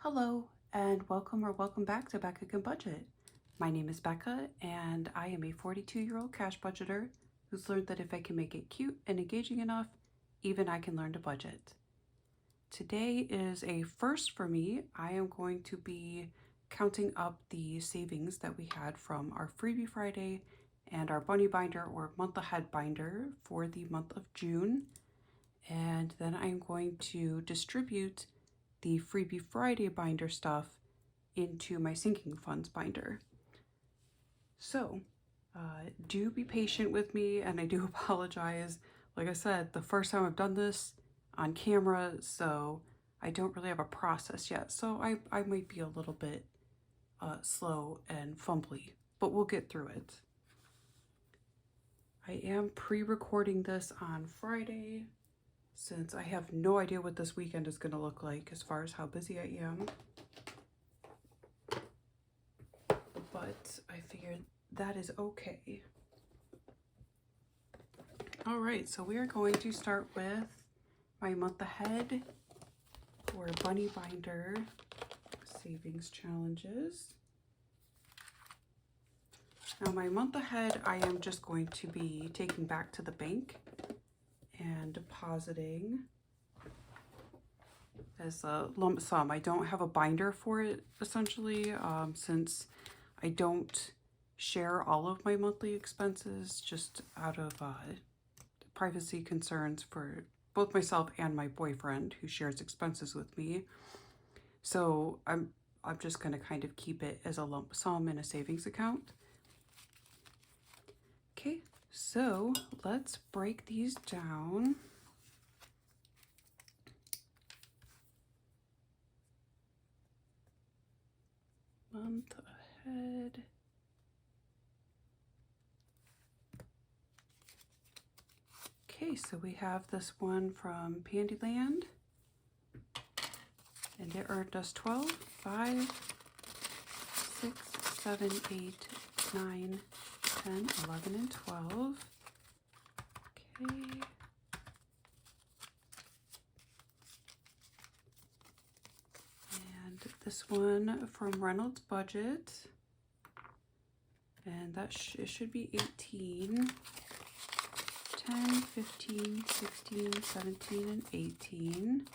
Hello and welcome back to Becca Can Budget. My name is Becca and I am a 42-year-old cash budgeter who's learned that if I can make it cute and engaging enough, even I can learn to budget. Today is a first for me. I am going to be counting up the savings that we had from our Freebie Friday and our bunny binder or month ahead binder for the month of June. And then I'm going to distribute the Freebie Friday binder stuff into my sinking funds binder. So do be patient with me, and I do apologize. Like I said, the first time I've done this on camera, so I don't really have a process yet. So I might be a little bit slow and fumbly, but we'll get through it. I am pre-recording this on Friday, since I have no idea what this weekend is going to look like as far as how busy I am. But I figured that is okay. All right, so we are going to start with my month ahead or bunny binder savings challenges. Now my month ahead, I am just going to be taking back to the bank and depositing as a lump sum. I don't have a binder for it essentially, since I don't share all of my monthly expenses just out of privacy concerns for both myself and my boyfriend who shares expenses with me. So I'm just going to kind of keep it as a lump sum in a savings account. Okay, so let's break these down. Month ahead. Okay, so we have this one from Pandyland, and it earned us 12, 5, 6, 7, 8, 9, 10, 11, and 12. Okay. And this one from Reynolds Budget, and that it should be 18, 10, 15, 16, 17, and 18.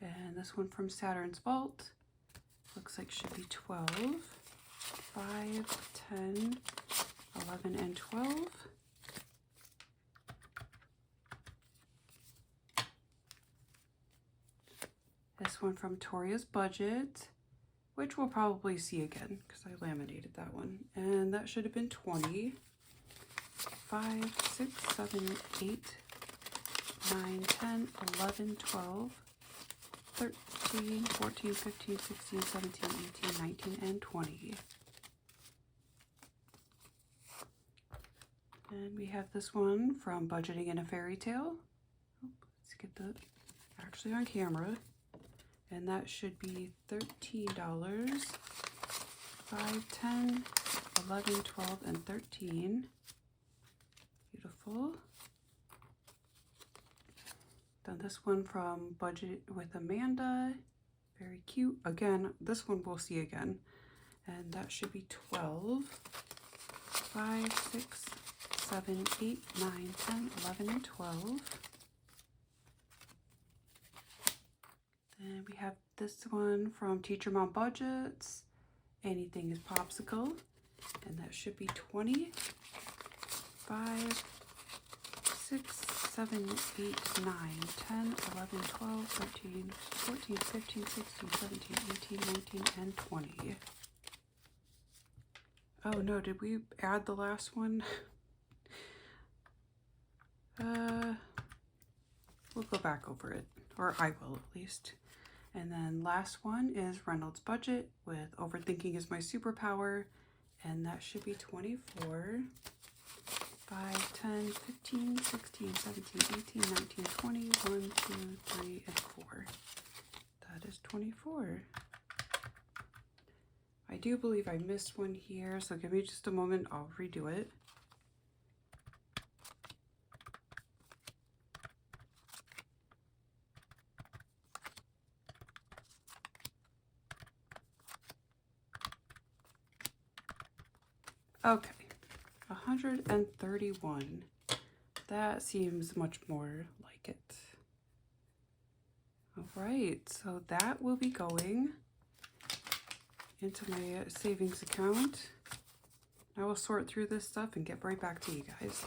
And this one from Saturn's Vault looks like should be 12, 5, 10, 11, and 12. This one from Toria's Budget, which we'll probably see again because I laminated that one. And that should have been 20, 5, 6, 7, 8, 9, 10, 11, 12, 13, 14, 15, 16, 17, 18, 19, and 20. And we have this one from Budgeting in a Fairy Tale. Let's get that actually on camera. And that should be $13, 5, 10, 11, 12, and 13. Beautiful. Then this one from Budget with Amanda. Very cute. Again, this one we'll see again. And that should be 12, 5, 6, 7, 8, 9, 10, 11, and 12. And we have this one from Teacher Mom Budgets. Anything is Popsicle. And that should be 20, 5, 6, 7, 8, 9, 10, 11, 12, 13, 14, 15, 16, 17, 18, 19, and 20. Oh no, did we add the last one? We'll go back over it, or I will at least. And then last one is Reynolds Budget with Overthinking is My Superpower, and that should be 24, 5, 10, 15, 16, 17, 18, 19, 20, 1, 2, 3, and 4. That is 24. I do believe I missed one here, so give me just a moment, I'll redo it. Okay, 131. That seems much more like it. All right, so that will be going into my savings account. I will sort through this stuff and get right back to you guys.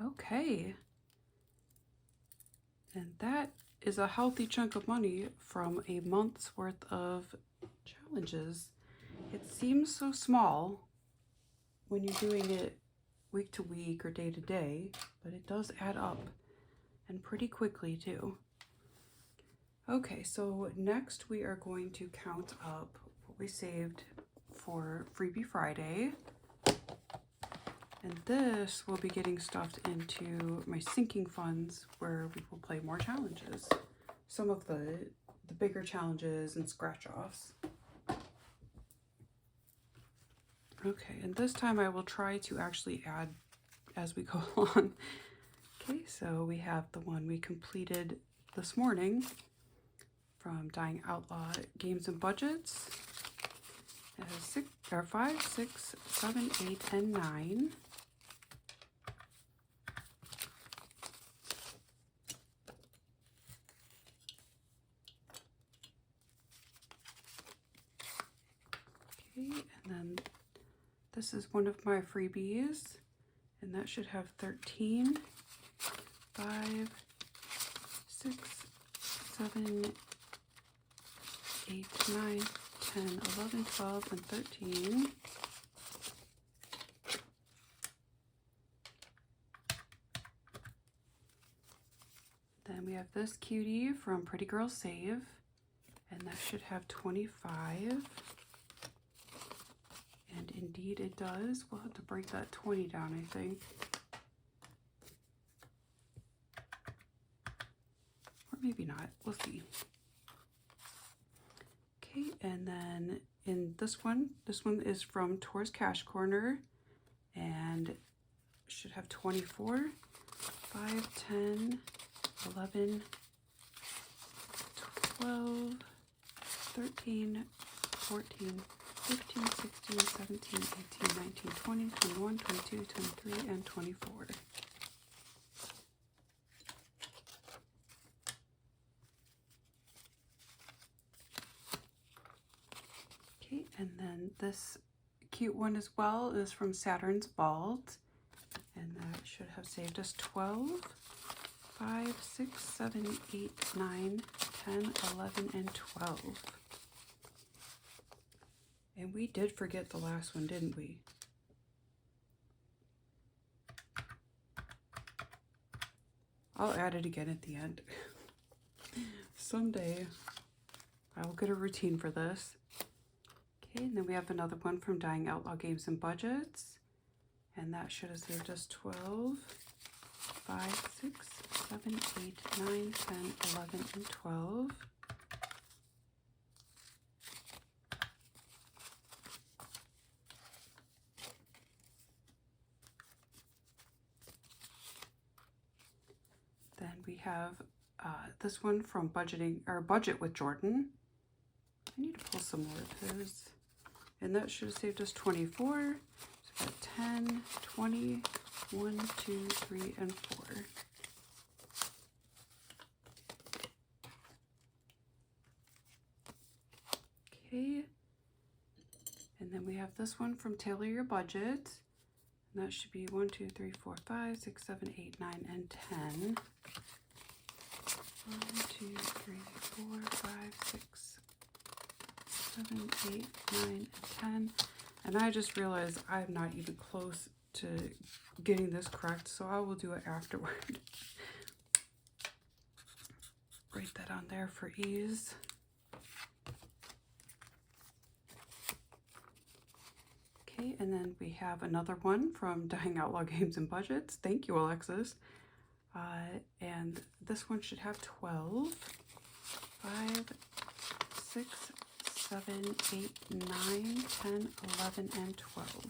Okay. And that is a healthy chunk of money from a month's worth of challenges. It seems so small when you're doing it week to week or day to day, but it does add up, and pretty quickly too. Okay, so next we are going to count up what we saved for Freebie Friday. And this will be getting stuffed into my sinking funds where we will play more challenges. Some of the bigger challenges and scratch offs. Okay, and this time I will try to actually add as we go along. Okay, so we have the one we completed this morning from Dying Outlaw Games and Budgets. It has 5, 6, 7, 8, and 9. Okay, and then this is one of my freebies, and that should have 13, 5, 6, 7, 8, 9, 10, 11, 12, and 13. Then we have this cutie from Pretty Girl Save, and that should have 25. And indeed it does. We'll have to break that 20 down, I think. Or maybe not. We'll see. Okay, and then in this one is from Tour's Cash Corner, and should have 24, 5, 10, 11, 12, 13, 14, 15, 16, 17, 18, 19, 20, 21, 22, 23, and 24. Okay, and then this cute one as well is from Saturn's Vault, and that should have saved us 12, 5, 6, 7, 8, 9, 10, 11, and 12. And we did forget the last one, didn't we? I'll add it again at the end. Someday I will get a routine for this. Okay, and then we have another one from Dying Outlaw Games and Budgets. And that should have saved us 12, 5, 6, 7, 8, 9, 10, 11, and 12. Then we have this one from Budget with Jordan. I need to pull some more of his. And that should have saved us 24. So we got 10, 20, 1, 2, 3, and 4. Okay. And then we have this one from Tailor Your Budget. And that should be 1, 2, 3, 4, 5, 6, 7, 8, 9, and 10. 1, 2, 3, 4, 5, 6, 7, 8, 9, and 10. And I just realized I'm not even close to getting this correct, so I will do it afterward. Write that on there for ease. Okay, and then we have another one from Dying Outlaw Games and Budgets. Thank you, Alexis. And this one should have 12, 5, 6, 7, 8, 9, 10, 11, and 12.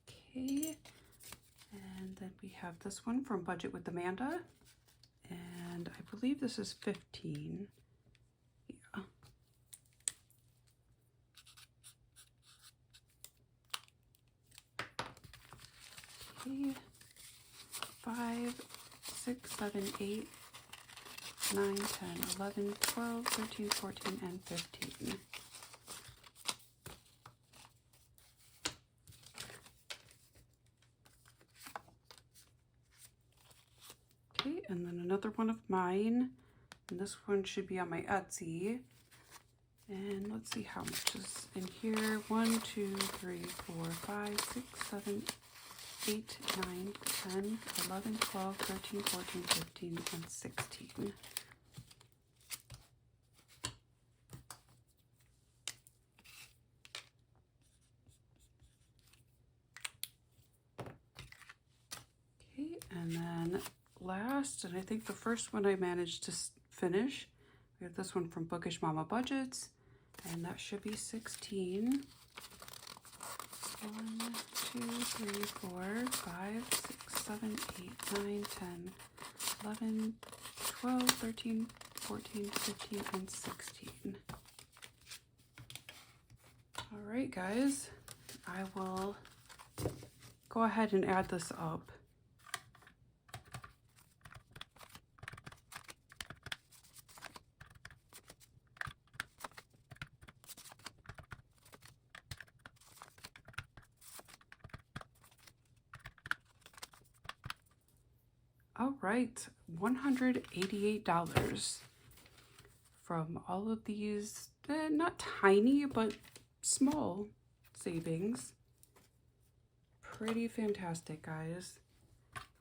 Okay, and then we have this one from Budget with Amanda. And believe this is 15. Yeah. Okay. 5, 6, 7, 8, 9, 10, 11, 12, 13, 14, and 15. Okay, and then another one of mine, and this one should be on my Etsy. And let's see how much is in here. 1, 2, 3, 4, 5, 6, 7, 8, 9, 10, 11, 12, 13, 14, 15, and 16. Okay, and then last, and I think the first one I managed to finish, we have this one from Bookish Mama Budgets, and that should be 16. 1, 2, 3, 4, 5, 6, 7, 8, 9, 10, 11, 12, 13, 14, 15, and 16. All right, guys, I will go ahead and add this up. All right, $188 from all of these, not tiny, but small savings. Pretty fantastic, guys.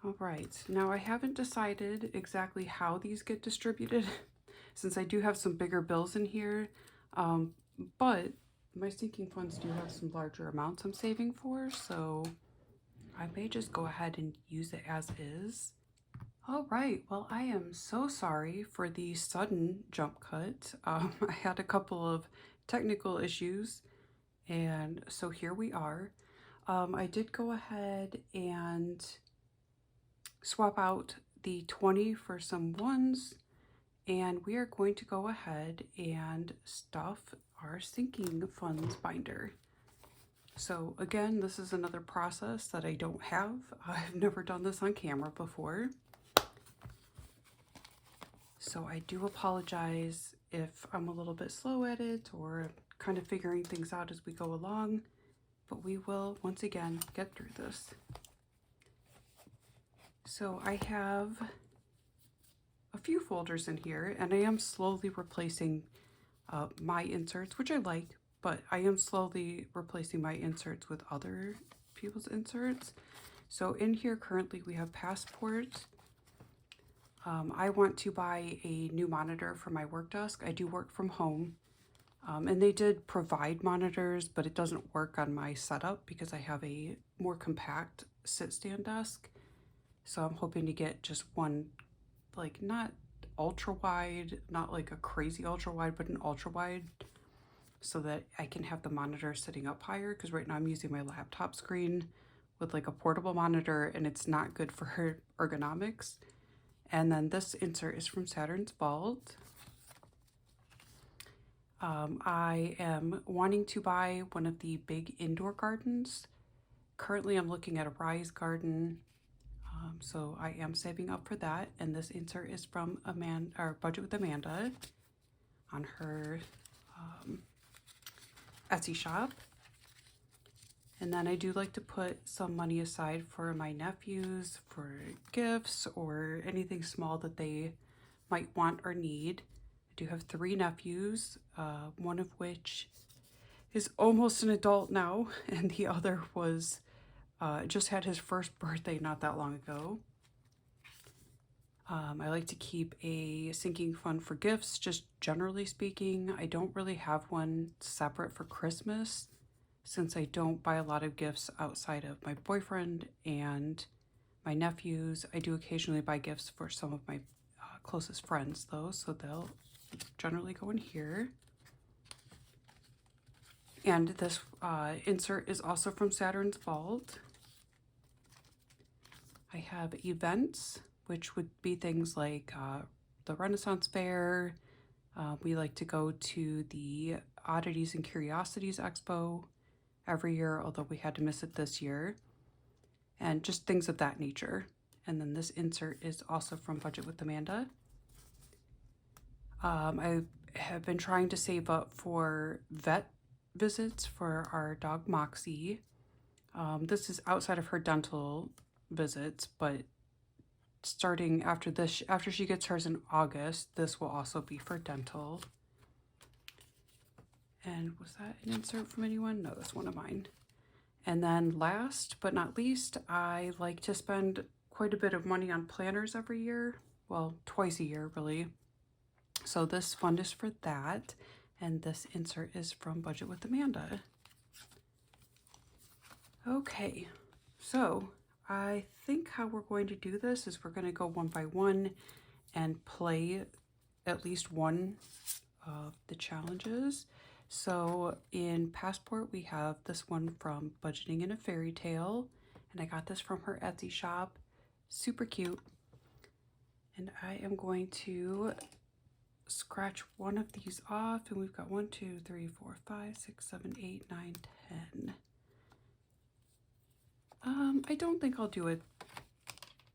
All right, now I haven't decided exactly how these get distributed since I do have some bigger bills in here, but my sinking funds do have some larger amounts I'm saving for, so I may just go ahead and use it as is. All right, well, I am so sorry for the sudden jump cut. I had a couple of technical issues, and so here we are. I did go ahead and swap out the 20 for some ones, and we are going to go ahead and stuff our sinking funds binder. So again, this is another process that I don't have. I've never done this on camera before. So I do apologize if I'm a little bit slow at it or kind of figuring things out as we go along, but we will once again get through this. So I have a few folders in here, and I am slowly replacing my inserts, which I like, but I am slowly replacing my inserts with other people's inserts. So in here currently we have passports. I want to buy a new monitor for my work desk. I do work from home, and they did provide monitors, but it doesn't work on my setup because I have a more compact sit-stand desk. So I'm hoping to get just one, like not ultra wide, not like a crazy ultra wide, but an ultra wide, so that I can have the monitor sitting up higher, because right now I'm using my laptop screen with like a portable monitor and it's not good for her ergonomics. And then this insert is from Saturn's Vault. I am wanting to buy one of the big indoor gardens. Currently I'm looking at a Rise garden, so I am saving up for that. And this insert is from Budget with Amanda on her Etsy shop. And then I do like to put some money aside for my nephews, for gifts or anything small that they might want or need. I do have 3 nephews, one of which is almost an adult now, and the other was just had his first birthday not that long ago. I like to keep a sinking fund for gifts, just generally speaking. I don't really have one separate for Christmas, since I don't buy a lot of gifts outside of my boyfriend and my nephews. I do occasionally buy gifts for some of my closest friends though, so they'll generally go in here. And this insert is also from Saturn's Vault. I have events, which would be things like the Renaissance Fair. We like to go to the Oddities and Curiosities Expo every year, although we had to miss it this year. And just things of that nature. And then this insert is also from Budget with Amanda. I have been trying to save up for vet visits for our dog Moxie. This is outside of her dental visits, but starting after this, after she gets hers in August, this will also be for dental. And was that an insert from anyone? No, that's one of mine. And then last but not least, I like to spend quite a bit of money on planners every year. Well, twice a year, really. So this fund is for that. And this insert is from Budget with Amanda. Okay, so I think how we're going to do this is we're going to go one by one and play at least one of the challenges. So in Passport, we have this one from Budgeting in a Fairy Tale, and I got this from her Etsy shop. Super cute. And I am going to scratch one of these off, and we've got 1, 2, 3, 4, 5, 6, 7, 8, 9, 10. I don't think I'll do a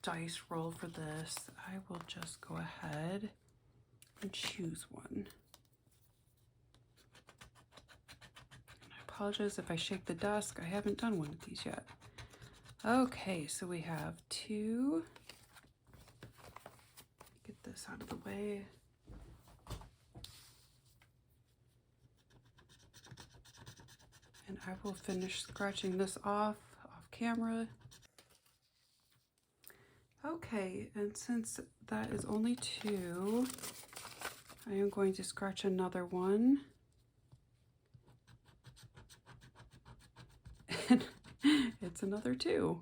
dice roll for this. I will just go ahead and choose one. I apologize if I shake the desk. I haven't done one of these yet. Okay, so we have 2. Get this out of the way. And I will finish scratching this off camera. Okay, and since that is only 2, I am going to scratch another one. And it's another 2.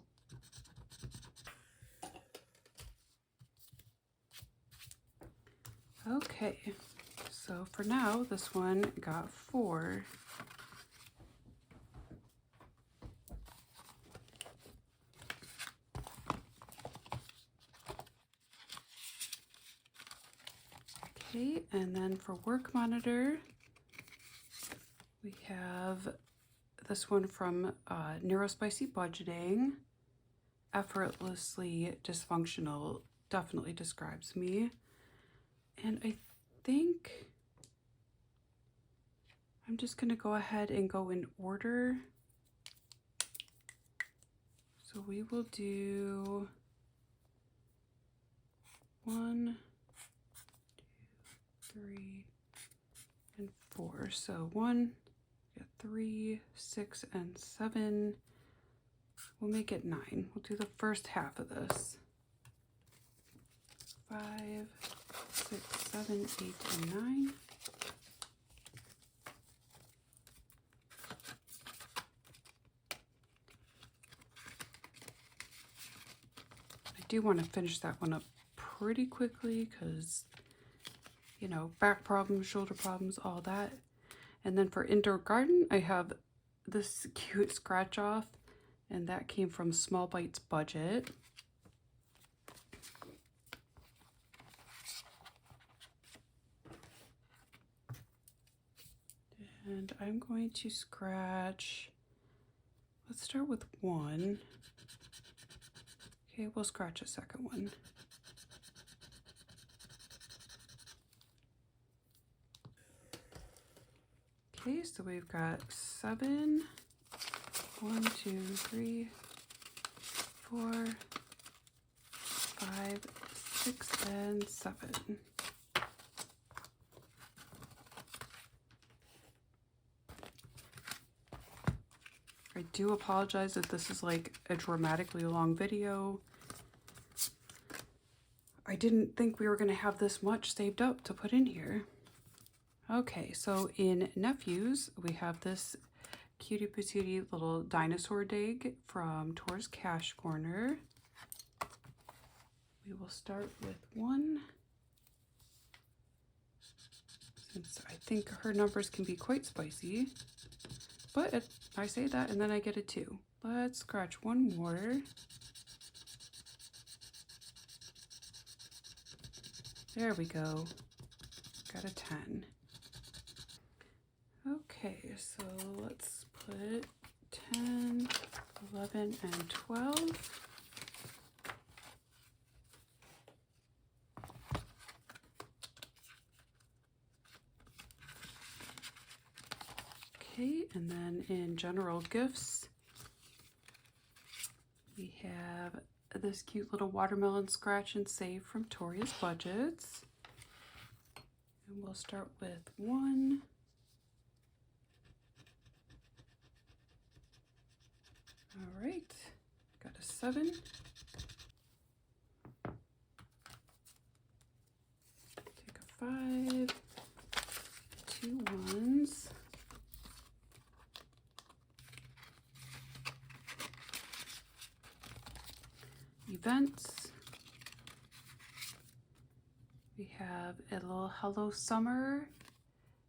Okay, so for now, this one got 4. Okay, and then for Work Monitor, we have this one from Neurospicy Budgeting. Effortlessly dysfunctional definitely describes me. And I think I'm just going to go ahead and go in order. So we will do 1, 2, 3, and 4. So 1, 3, 6, and 7. We'll make it 9. We'll do the first half of this. 5, 6, 7, 8, and 9. I do want to finish that one up pretty quickly because, you know, back problems, shoulder problems, all that. And then for Indoor Garden, I have this cute scratch off, and that came from Small Bites Budget. And I'm going to scratch, let's start with 1. Okay, we'll scratch a second one. Okay, so we've got 7. 1, 2, 3, 4, 5, 6, and 7. I do apologize if this is like a dramatically long video. I didn't think we were going to have this much saved up to put in here. Okay, so in Nephews, we have this cutie patootie little dinosaur dig from Tour's Cash Corner. We will start with 1. Since I think her numbers can be quite spicy. But I say that and then I get a 2. Let's scratch one more. There we go. Got a 10. Okay, so let's put 10, 11, and 12. Okay, and then in general gifts, we have this cute little watermelon scratch and save from Toria's Budgets. And we'll start with 1. All right, got a 7. Take a 5, 2 1s. Events. We have a little Hello Summer,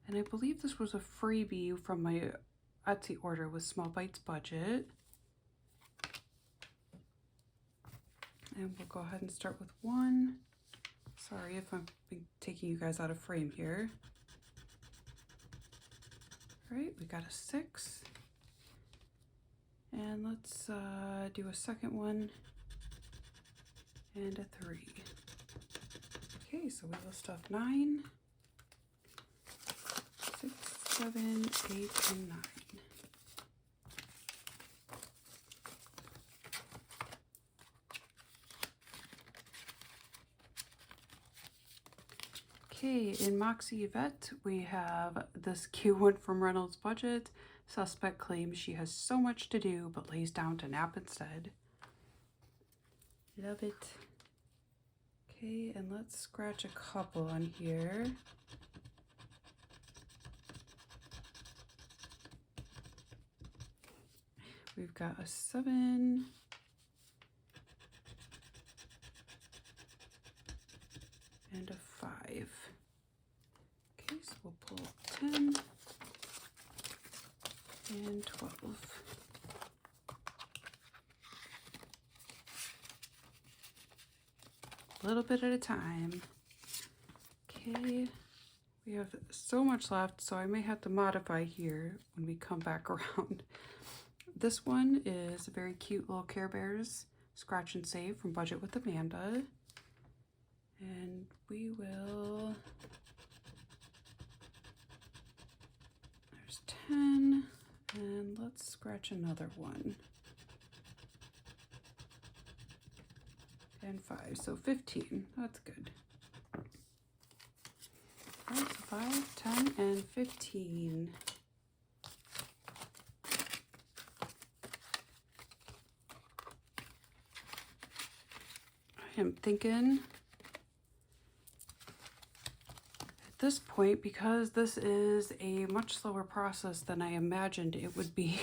and I believe this was a freebie from my Etsy order with Small Bites Budget. And we'll go ahead and start with 1. Sorry if I'm taking you guys out of frame here. All right, we got a 6. And let's do a second one and a 3. Okay, so we will stuff 9, 6, 7, 8, and 9. Okay, in Moxie Yvette, we have this cute one from Reynolds Budget. Suspect claims she has so much to do, but lays down to nap instead. Love it. Okay, and let's scratch a couple on here. We've got a 7. And a 5. Okay, so we'll pull 10 and 12. A little bit at a time. Okay, we have so much left, so I may have to modify here when we come back around. This one is a very cute little Care Bears scratch and save from Budget with Amanda. And we will, there's 10, and let's scratch another one. And 5, so 15, that's good. All right, so 5, 10, and 15. I am thinking, at this point, because this is a much slower process than I imagined it would be,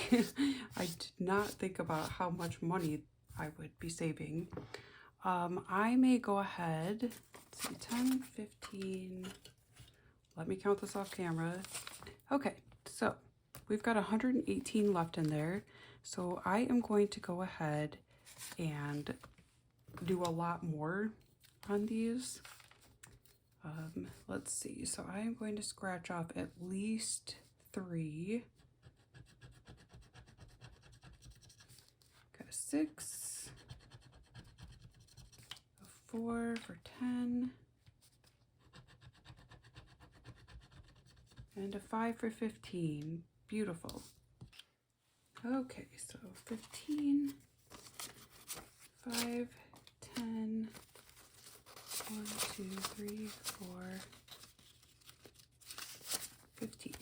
I did not think about how much money I would be saving. I may go ahead, let's see, 10, 15, let me count this off camera. Okay, so we've got 118 left in there. So I am going to go ahead and do a lot more on these. Let's see, so I'm going to scratch off at least 3. Got a 6, a 4 for 10, and a 5 for 15. Beautiful. Okay, so 15, 5, 10, 1, 2, 3, 4, 15.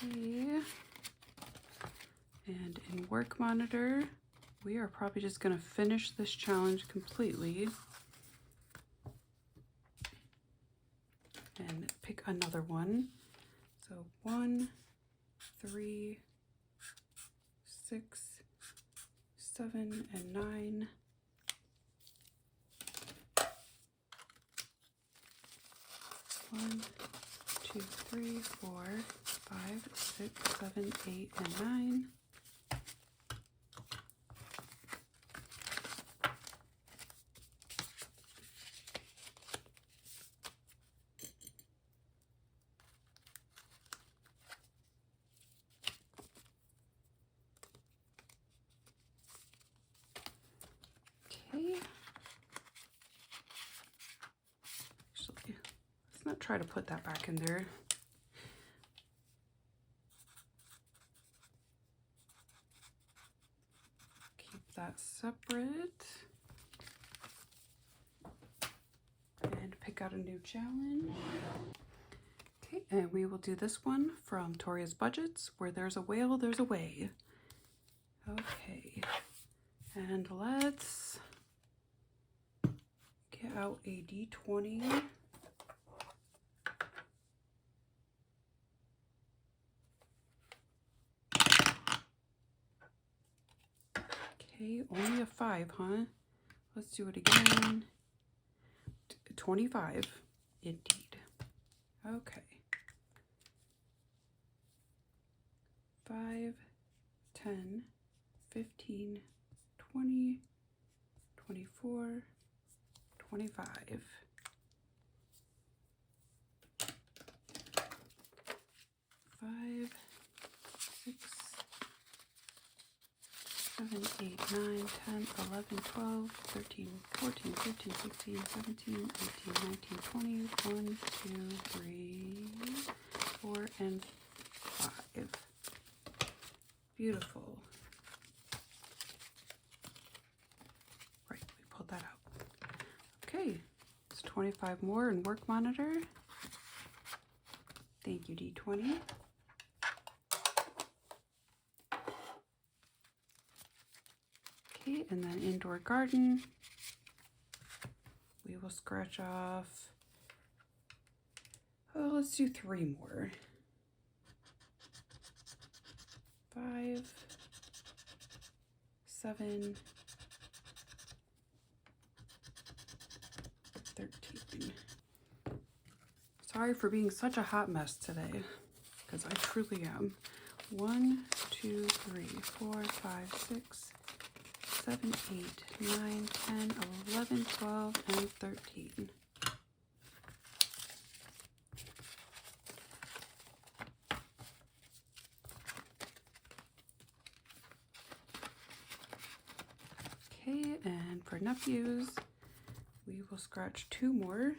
Okay. And in Work Monitor, we are probably just going to finish this challenge completely and pick another one. So 1, 3, 6, 7, and 9. One, 2, 3, 4, 5, 6, 7, 8, and 9. Okay. Actually, let's not try to put that back in there. Keep that separate. And pick out a new challenge. Okay, and we will do this one from Toria's Budgets. Where there's a whale, there's a way. Okay, and let's get out a D20. Okay, only a 5, huh? Let's do it again. 25, indeed. Okay. 5, 10, 15, 20, 24, 25. 5, 6, 7, 8, 9, 10, 11, 12, 13, 14, 15, 16, 17, 18, 19, 20, 1, 2, 3, 4, and 5. Beautiful. Right, we pulled that out. Okay, it's 25 more in Work Monitor. Thank you, D20. Okay, and then Indoor Garden. We will scratch off, oh, let's do 3 more. 5, 7, 13. Sorry for being such a hot mess today, because I truly am. 1, 2, 3, 4, 5, 6, 7, 8, 9, 10, 11, 12, and 13. Okay, and for nephews, we will scratch 2 more.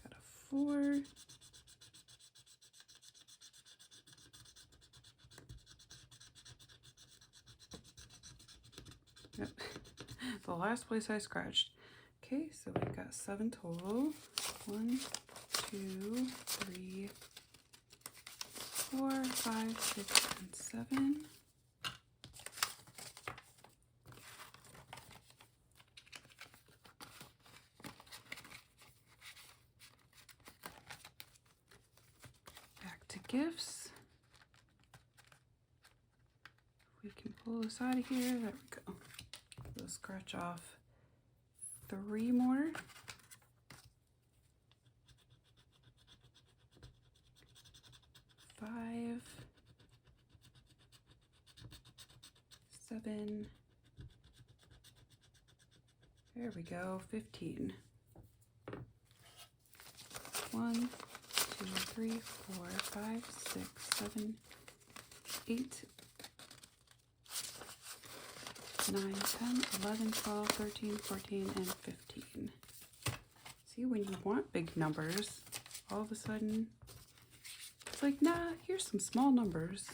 Got a 4. Yep, the last place I scratched. Okay, so we've got 7 total. 1, 2, 3, 4, 5, 6, and 7. Back to gifts. If we can pull this out of here, there we go. We'll scratch off 3 more. 5, 7, there we go, 15. 1, 2, 3, 4, 5, 6, 7, 8, 9, 10, 11, 12, 13, 14, and 15. See, when you want big numbers, all of a sudden, it's like, nah, here's some small numbers.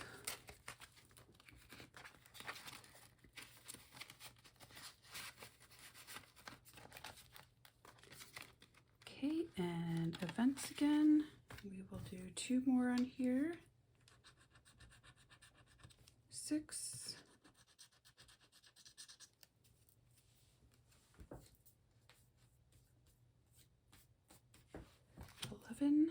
Okay, and events again. We will do 2 more on here. 6. 11.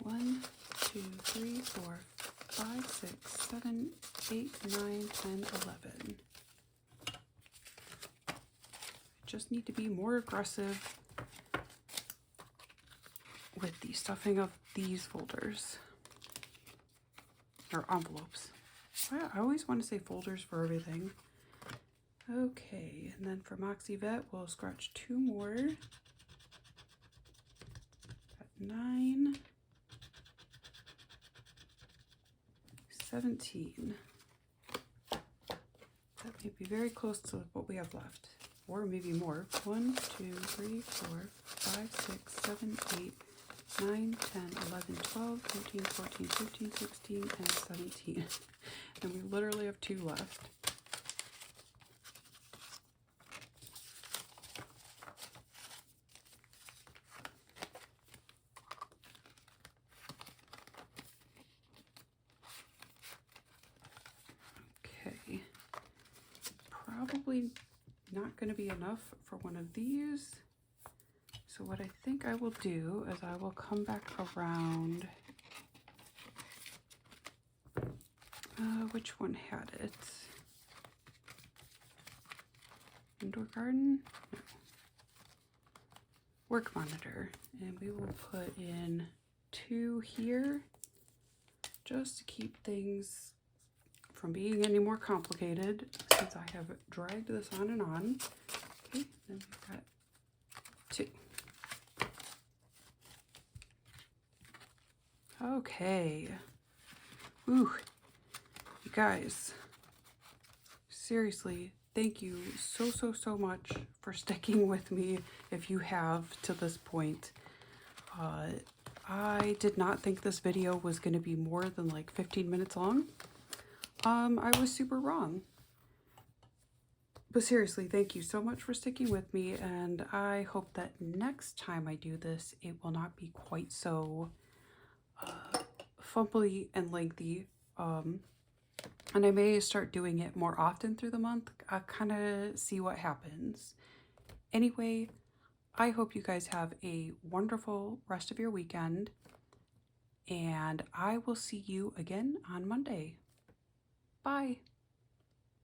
1, 2, 3, 4, 5, 6, 7, 8, 9, 10, 11. just need to be more aggressive with the stuffing of these folders or envelopes. I always want to say folders for everything. Okay, and then for Moxie Vet, we'll scratch 2 more. Got 9, 17. That may be very close to what we have left, or maybe more. 1, 2, 3, 4, 5, 6, 7, 8, 9, 10, 11, 12, 13, 14, 15, 16, and 17. And we literally have 2 left. Okay. Probably not going to be enough for one of these. So what I think I will do is I will come back around. Which one had it? Indoor garden? No. Work monitor. And we will put in 2 here just to keep things from being any more complicated since I have dragged this on and on. Okay, then we've got 2. Okay. Ooh. You guys, seriously, thank you so much for sticking with me if you have to this point. I did not think this video was going to be more than like 15 minutes long. I was super wrong. But seriously, thank you so much for sticking with me, and I hope that next time I do this, it will not be quite so fumbly and lengthy. And I may start doing it more often through the month. I'll kind of see what happens. Anyway, I hope you guys have a wonderful rest of your weekend, and I will see you again on Monday. Bye.